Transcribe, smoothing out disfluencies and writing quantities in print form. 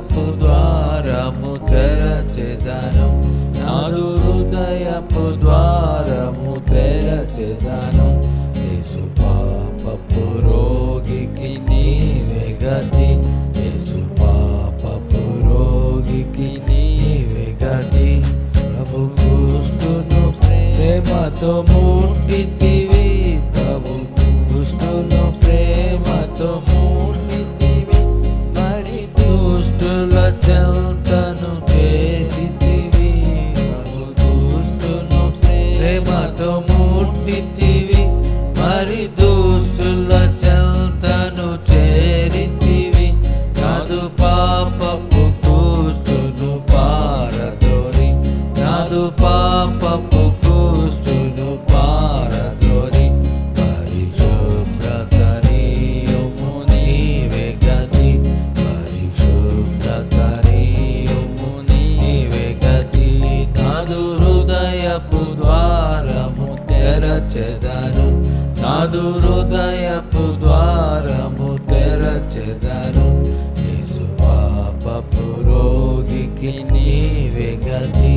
హృదయపు ద్వారము తెరచెదను, నాదు హృదయపు ద్వారము తెరచెదను. యేసు పాపపు రోగికి నీవే గతి, యేసు పాపపు రోగికి నీవే గతి. ప్రభు క్రీస్తును ప్రేమతో ముట్టితివి, ప్రభు క్రీస్తును ప్రేమతో ముట్టితివి, మరి దుష్టుల చెంతను చేరితివి. ప్రభు క్రీస్తును ప్రేమతో ముట్టితివి, మరి దుష్టుల చెంతను చేరితివి. నాదు పాపపు క్రీస్తును పారద్రోలి, నాదు పాపపు క్రీస్తును పారద్రోలి. పరిశుభ్రత నీయుము నీవే గతి, పరిశుభ్రత నీయుము నీవే గతి. నాదు హృదయపు ద్వారము తెరచెదను, నాదు హృదయపు ద్వారము తెరచెదను. యేసు పాపపు రోగికి నీవే గతి,